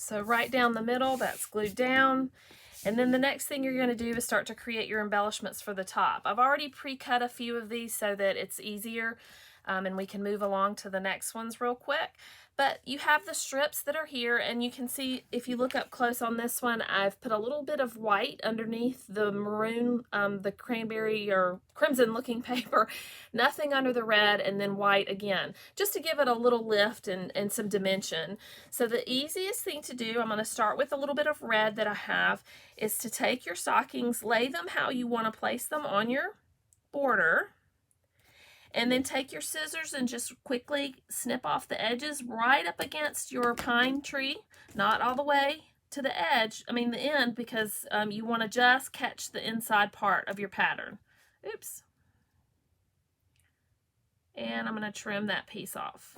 So right down the middle, that's glued down. And then the next thing you're going to do is start to create your embellishments for the top. I've already pre-cut a few of these so that it's easier and we can move along to the next ones real quick. But you have the strips that are here, and you can see if you look up close on this one, I've put a little bit of white underneath the maroon, the cranberry or crimson looking paper, nothing under the red, and then white again, just to give it a little lift and some dimension. So the easiest thing to do, I'm going to start with a little bit of red that I have, is to take your stockings, lay them how you want to place them on your border, and then take your scissors and just quickly snip off the edges right up against your pine tree, not all the way to the edge, the end, because you want to just catch the inside part of your pattern. Oops. And I'm going to trim that piece off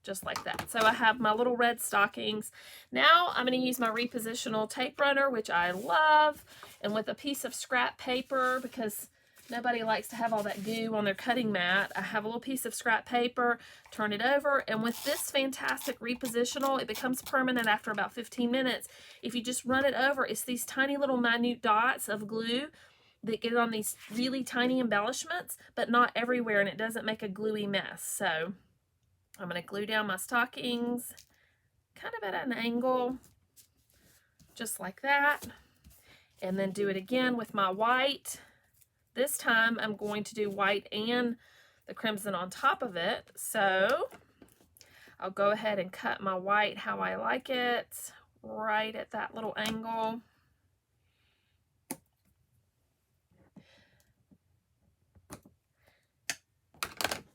just like that. So I have my little red stockings. Now I'm going to use my Repositional tape runner, which I love, and with a piece of scrap paper, because nobody likes to have all that goo on their cutting mat, I have a little piece of scrap paper, turn it over, and with this fantastic Repositional, it becomes permanent after about 15 minutes. If you just run it over, it's these tiny little minute dots of glue that get on these really tiny embellishments, but not everywhere, and it doesn't make a gluey mess. So I'm going to glue down my stockings kind of at an angle, just like that, and then do it again with my white. This time I'm going to do white and the crimson on top of it. So I'll go ahead and cut my white how I like it, right at that little angle.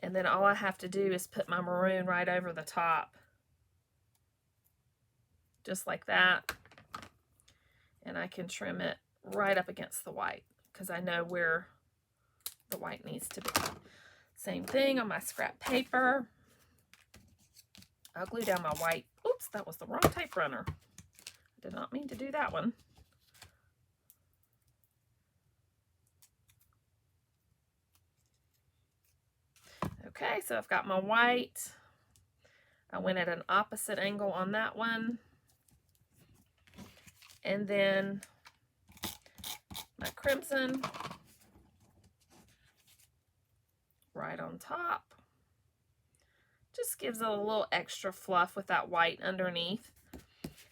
And then all I have to do is put my maroon right over the top, just like that. And I can trim it right up against the white, because I know where the white needs to be. Same thing on my scrap paper. I'll glue down my white. Oops, that was the wrong tape runner. I did not mean to do that one. Okay, so I've got my white. I went at an opposite angle on that one. And then my crimson right on top. Just gives it a little extra fluff with that white underneath,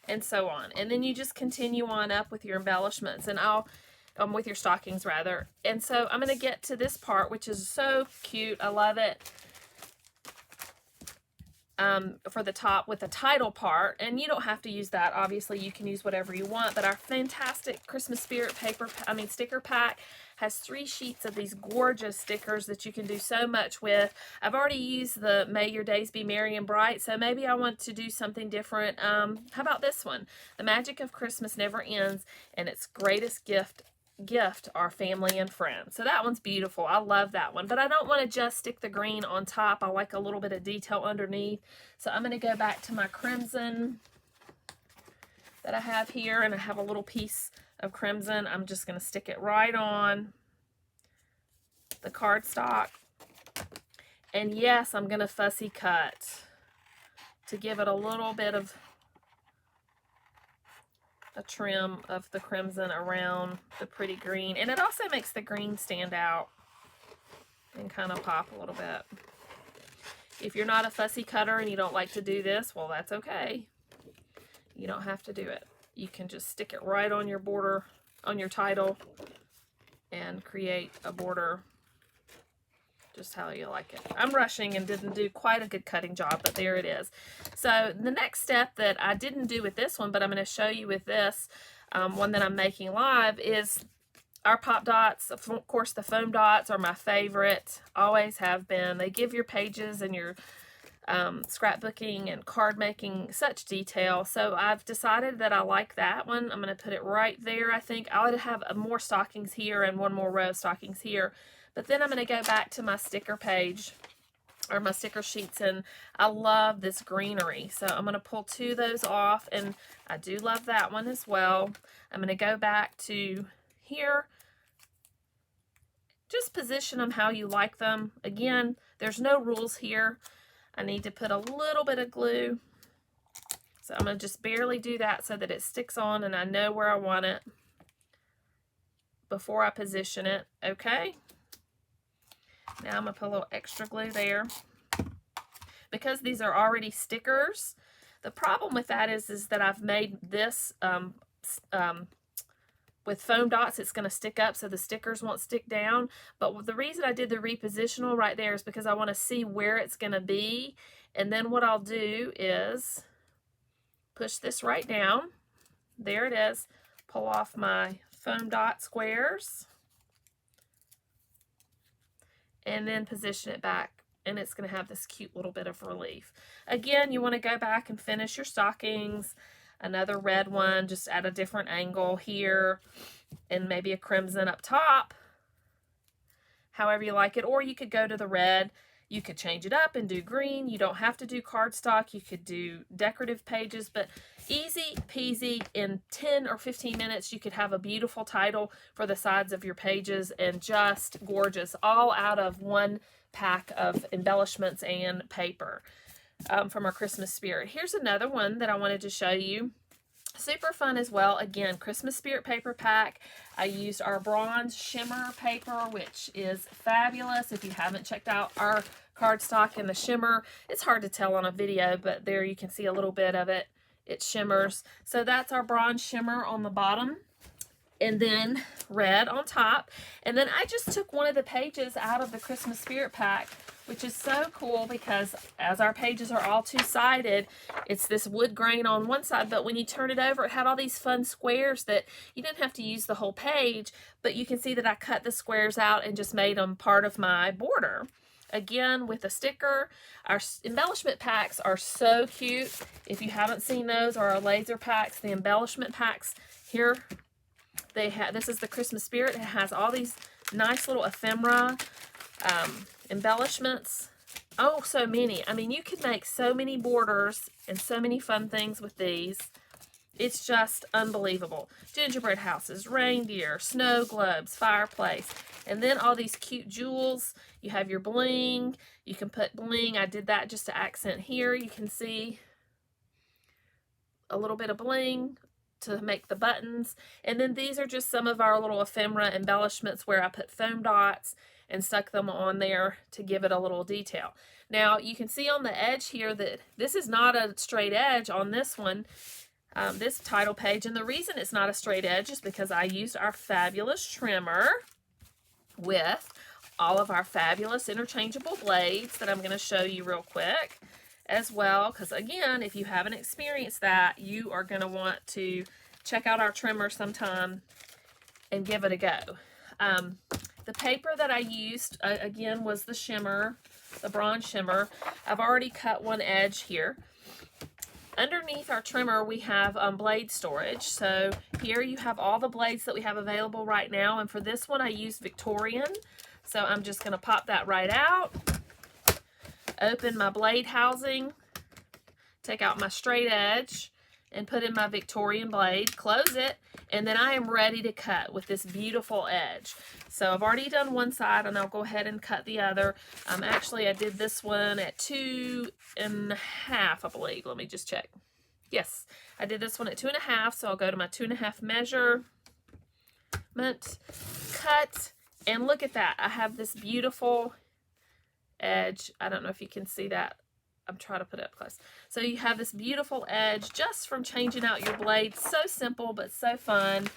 and so on. And then you just continue on up with your embellishments, and with your stockings rather. And so I'm going to get to this part, which is so cute. I love it. For the top with the title part, and you don't have to use that, obviously you can use whatever you want, but our fantastic Christmas Spirit sticker pack has 3 sheets of these gorgeous stickers that you can do so much with. I've already used the May Your Days Be Merry and Bright, so maybe I want to do something different. How about this one? The Magic of Christmas Never Ends, and its greatest gift our family and friends. So that one's beautiful. I love that one, but I don't want to just stick the green on top. I like a little bit of detail underneath. So I'm going to go back to my crimson that I have here, and I have a little piece of crimson. I'm just going to stick it right on the cardstock. And yes, I'm going to fussy cut to give it a little bit of a trim of the crimson around the pretty green, and it also makes the green stand out and kind of pop a little bit. If you're not a fussy cutter and you don't like to do this, well, that's okay. You don't have to do it. You can just stick it right on your border, on your title, and create a border just how you like it. I'm rushing and didn't do quite a good cutting job, but there it is. So the next step that I didn't do with this one, but I'm going to show you with this one that I'm making live, is our pop dots. Of course, the foam dots are my favorite, always have been. They give your pages and your scrapbooking and card making such detail. So I've decided that I like that one. I'm going to put it right there. I think I'll have more stockings here and one more row of stockings here. But then I'm going to go back to my sticker page, or my sticker sheets, and I love this greenery. So I'm going to pull 2 of those off, and I do love that one as well. I'm going to go back to here. Just position them how you like them. Again, there's no rules here. I need to put a little bit of glue So I'm going to just barely do that so that it sticks on and I know where I want it before I position it. Okay. Now I'm going to put a little extra glue there. Because these are already stickers, the problem with that is that I've made this with foam dots, it's going to stick up so the stickers won't stick down. But the reason I did the repositional right there is because I want to see where it's going to be. And then what I'll do is push this right down. There it is. Pull off my foam dot squares. And then position it back. And it's going to have this cute little bit of relief. Again, you want to go back and finish your stockings. Another red one, just at a different angle here, and maybe a crimson up top, however you like it. Or you could go to the red. You could change it up and do green. You don't have to do cardstock. You could do decorative pages, but easy peasy. In 10 or 15 minutes, you could have a beautiful title for the sides of your pages, and just gorgeous, all out of one pack of embellishments and paper. From our Christmas spirit. Here's another one that I wanted to show you. Super fun as well. Again, Christmas spirit paper pack. I used our bronze shimmer paper, which is fabulous. If you haven't checked out our cardstock in the shimmer, it's hard to tell on a video, but there you can see a little bit of it. It shimmers. So that's our bronze shimmer on the bottom, and then red on top. And then I just took one of the pages out of the Christmas spirit pack, which is so cool because as our pages are all two-sided, it's this wood grain on one side, but when you turn it over, it had all these fun squares that you didn't have to use the whole page, but you can see that I cut the squares out and just made them part of my border. Again, with a sticker. Our embellishment packs are so cute. If you haven't seen those, or our laser packs, the embellishment packs here, this is the Christmas spirit. It has all these nice little ephemera embellishments. Oh, so many. I mean, you could make so many borders and so many fun things with these. It's just unbelievable. Gingerbread houses, reindeer, snow globes, fireplace, and then all these cute jewels. You have your bling. You can put bling. I did that just to accent here. You can see a little bit of bling to make the buttons. And then these are just some of our little ephemera embellishments where I put foam dots and stuck them on there to give it a little detail. Now you can see on the edge here that this is not a straight edge on this one, this title page. And the reason it's not a straight edge is because I used our fabulous trimmer with all of our fabulous interchangeable blades that I'm going to show you real quick as well, because again, if you haven't experienced that, you are going to want to check out our trimmer sometime and give it a go. The paper that I used again was the shimmer, the bronze shimmer. I've already cut one edge here. Underneath our trimmer we have blade storage. So here you have all the blades that we have available right now, and for this one I used Victorian, so I'm just going to pop that right out. Open my blade housing, take out my straight edge, and put in my Victorian blade, close it, and then I am ready to cut with this beautiful edge. So I've already done one side, and I'll go ahead and cut the other. Actually, I did this one at 2.5, I believe. Let me just check. Yes, I did this one at 2.5, so I'll go to my 2.5 measurement, cut, and look at that. I have this beautiful edge. I don't know if you can see that. I'm trying to put it up close. So you have this beautiful edge just from changing out your blade. So simple, but so fun.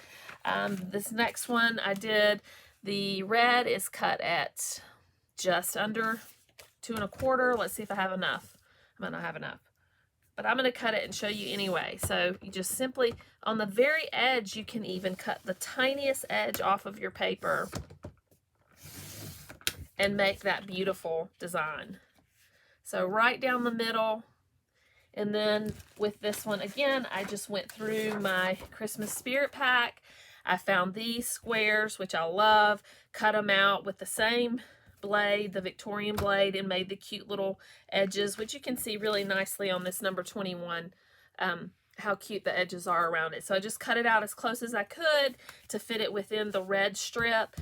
This next one I did, the red is cut at just under 2 1/4. Let's see if I have enough. I might not have enough, but I'm going to cut it and show you anyway. So you just simply, on the very edge, you can even cut the tiniest edge off of your paper and make that beautiful design. So right down the middle. And then with this one, again, I just went through my Christmas spirit pack. I found these squares, which I love, cut them out with the same blade, the Victorian blade, and made the cute little edges, which you can see really nicely on this number 21, how cute the edges are around it. So I just cut it out as close as I could to fit it within the red strip,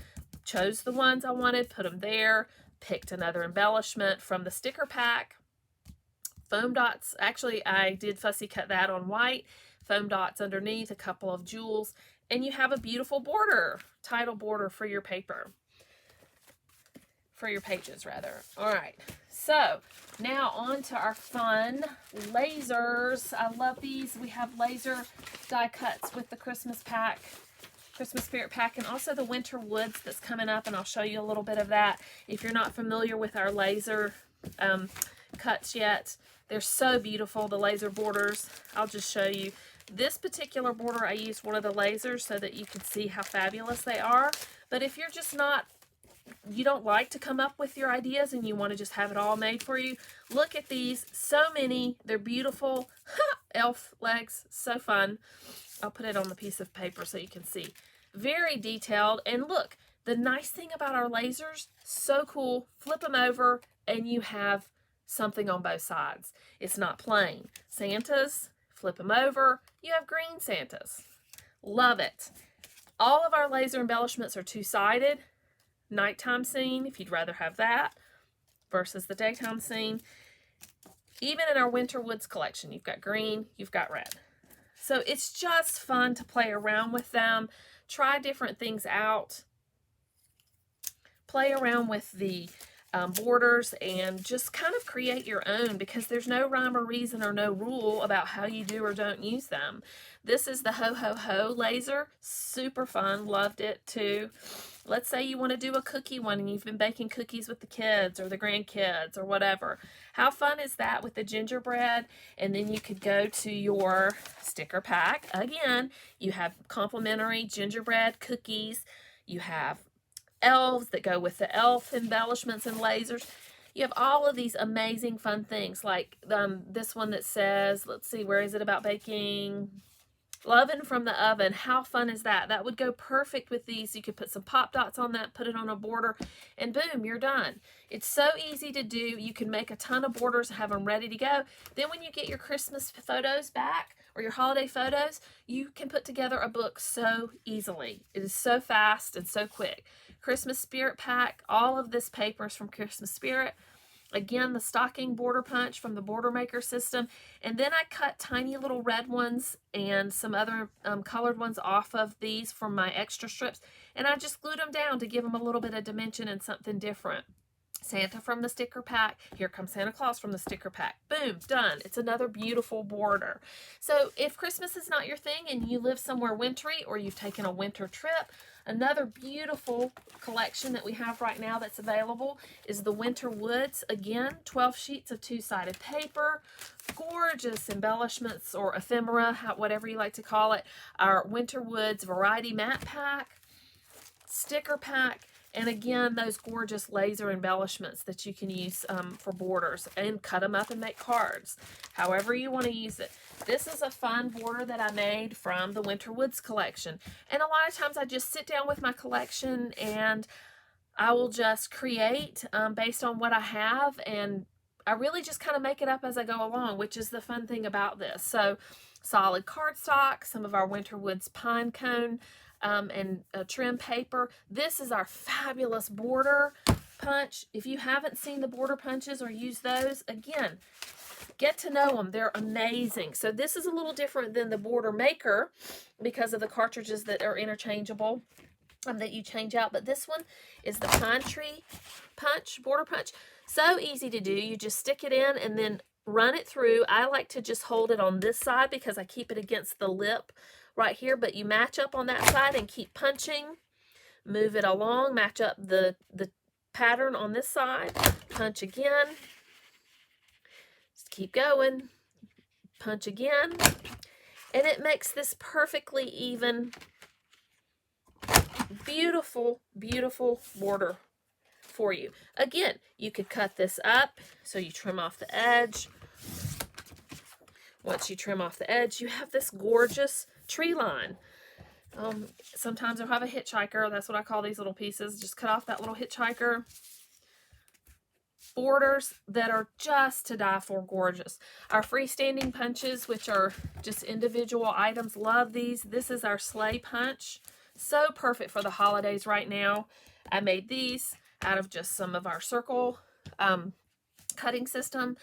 chose the ones I wanted, put them there, picked another embellishment from the sticker pack, foam dots. Actually, I did fussy cut that on white, foam dots underneath, a couple of jewels, and you have a beautiful border, title border for your paper. For your pages, rather. All right, so now on to our fun lasers. I love these. We have laser die cuts with the Christmas pack, Christmas Spirit pack, and also the Winter Woods that's coming up, and I'll show you a little bit of that. If you're not familiar with our laser cuts yet, they're so beautiful, the laser borders. I'll just show you. This particular border, I used one of the lasers so that you can see how fabulous they are. But if you're just not, you don't like to come up with your ideas and you want to just have it all made for you, look at these. So many. They're beautiful. Elf legs. So fun. I'll put it on the piece of paper so you can see. Very detailed. And look, the nice thing about our lasers, so cool. Flip them over and you have something on both sides. It's not plain. Santas, flip them over. You have green Santas. Love it. All of our laser embellishments are two-sided. Nighttime scene, if you'd rather have that, versus the daytime scene. Even in our Winter Woods collection, you've got green, you've got red. So it's just fun to play around with them. Try different things out. Play around with the borders and just kind of create your own, because there's no rhyme or reason or no rule about how you do or don't use them. This is the Ho Ho Ho laser. Super fun. Loved it too. Let's say you want to do a cookie one and you've been baking cookies with the kids or the grandkids or whatever. How fun is that with the gingerbread? And then you could go to your sticker pack. Again, you have complimentary gingerbread cookies. You have elves that go with the elf embellishments and lasers. You have all of these amazing fun things, like this one that says, let's see, where is it, about baking? Lovin' from the oven. How fun is that? That would go perfect with these. You could put some pop dots on that, put it on a border, and boom, you're done. It's so easy to do. You can make a ton of borders, have them ready to go. Then when you get your Christmas photos back or your holiday photos, you can put together a book so easily. It is so fast and so quick. Christmas Spirit pack. All of this paper is from Christmas Spirit. Again, the stocking border punch from the Border Maker system. And then I cut tiny little red ones and some other colored ones off of these from my extra strips. And I just glued them down to give them a little bit of dimension and something different. Santa from the sticker pack. Here comes Santa Claus from the sticker pack. Boom, done. It's another beautiful border. So if Christmas is not your thing and you live somewhere wintry or you've taken a winter trip, another beautiful collection that we have right now that's available is the Winter Woods. Again, 12 sheets of two-sided paper, gorgeous embellishments or ephemera, whatever you like to call it. Our Winter Woods Variety Matte Pack, sticker pack, and again, those gorgeous laser embellishments that you can use for borders and cut them up and make cards, however you want to use it. This is a fun border that I made from the Winter Woods collection. And a lot of times I just sit down with my collection and I will just create based on what I have. And I really just kind of make it up as I go along, which is the fun thing about this. So solid cardstock, some of our Winter Woods pine cone, and trim paper. This is our fabulous border punch. If you haven't seen the border punches or used those, again, get to know them. They're amazing. So this is a little different than the Border Maker because of the cartridges that are interchangeable that you change out. But this one is the Pine Tree Punch, Border Punch. So easy to do. You just stick it in and then run it through. I like to just hold it on this side because I keep it against the lip right here, but you match up on that side and keep punching. Move it along, match up the pattern on this side, punch again. Just keep going, punch again, and it makes this perfectly even, beautiful, beautiful border for you. Again, you could cut this up, so you trim off the edge. Once you trim off the edge, you have this gorgeous tree line. Sometimes I'll have a hitchhiker. That's what I call these little pieces. Just cut off that little hitchhiker. Borders that are just to die for gorgeous. Our freestanding punches, which are just individual items. Love these. This is our sleigh punch. So perfect for the holidays right now. I made these out of just some of our circle cutting system.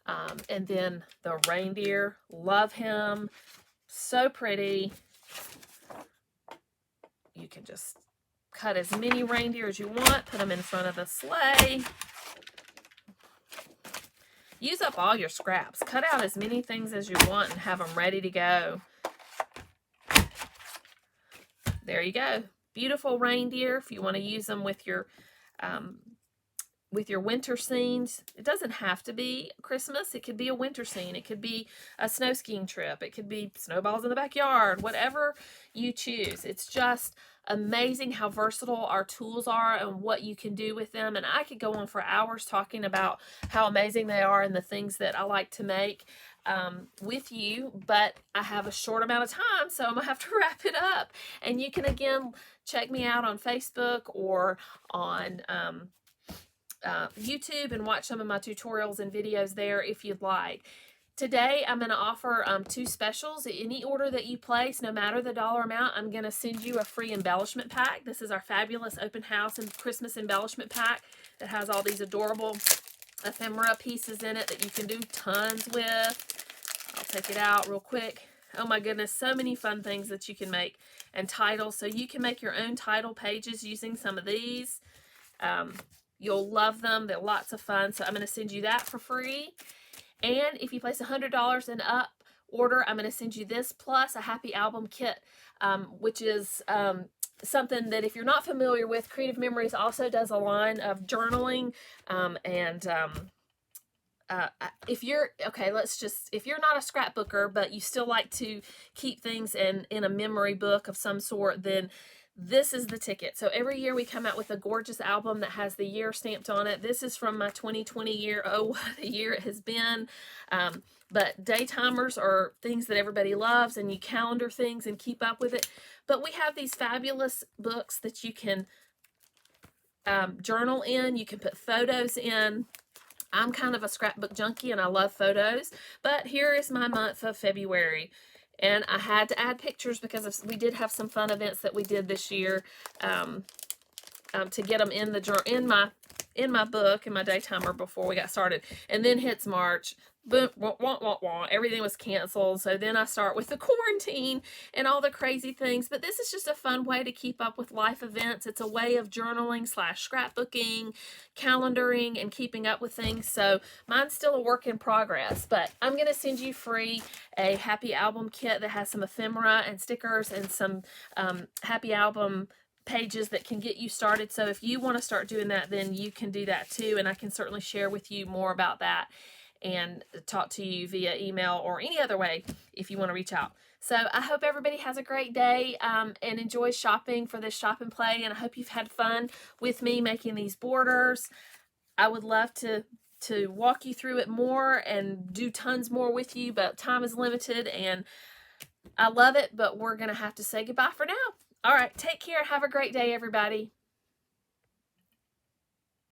And then the reindeer, love him, so pretty. You can just cut as many reindeer as you want, put them in front of the sleigh. Use up all your scraps. Cut out as many things as you want and have them ready to go. There you go. Beautiful reindeer. If you want to use them with your winter scenes. It doesn't have to be Christmas. It could be a winter scene. It could be a snow skiing trip. It could be snowballs in the backyard. Whatever you choose. It's just amazing how versatile our tools are and what you can do with them. And I could go on for hours talking about how amazing they are and the things that I like to make with you, but I have a short amount of time, so I'm gonna have to wrap it up. And you can again check me out on Facebook or on YouTube and watch some of my tutorials and videos there if you'd like. Today I'm going to offer 2 specials. Any order that you place, no matter the dollar amount, I'm going to send you a free embellishment pack. This is our fabulous open house and Christmas embellishment pack that has all these adorable ephemera pieces in it that you can do tons with. I'll take it out real quick. Oh my goodness, so many fun things that you can make, and titles. So you can make your own title pages using some of these. You'll love them. They're lots of fun. So I'm going to send you that for free. And if you place $100 and up order, I'm going to send you this plus a happy album kit, which is something that if you're not familiar with, Creative Memories also does a line of journaling. If you're, if you're not a scrapbooker, but you still like to keep things in a memory book of some sort, then this is the ticket. So every year we come out with a gorgeous album that has the year stamped on it. This is from my 2020 year. Oh, what a year it has been. But day timers are things that everybody loves, and you calendar things and keep up with it. But we have these fabulous books that you can journal in. You can put photos in. I'm kind of a scrapbook junkie and I love photos. But here is my month of February. And I had to add pictures because we did have some fun events that we did this year to get them in my book, in my day timer before we got started. And then hits March. Boom, wah, wah, wah, wah. Everything was canceled. So then I start with the quarantine and all the crazy things. But this is just a fun way to keep up with life events. It's a way of journaling / scrapbooking, calendaring, and keeping up with things. So mine's still a work in progress. But I'm going to send you free a happy album kit that has some ephemera and stickers and some happy album pages that can get you started. So if you want to start doing that, then you can do that too. And I can certainly share with you more about that and talk to you via email or any other way if you want to reach out. So I hope everybody has a great day and enjoys shopping for this shop and play. And I hope you've had fun with me making these borders. I would love to walk you through it more and do tons more with you, but time is limited and I love it, but we're going to have to say goodbye for now. All right, take care. Have a great day, everybody.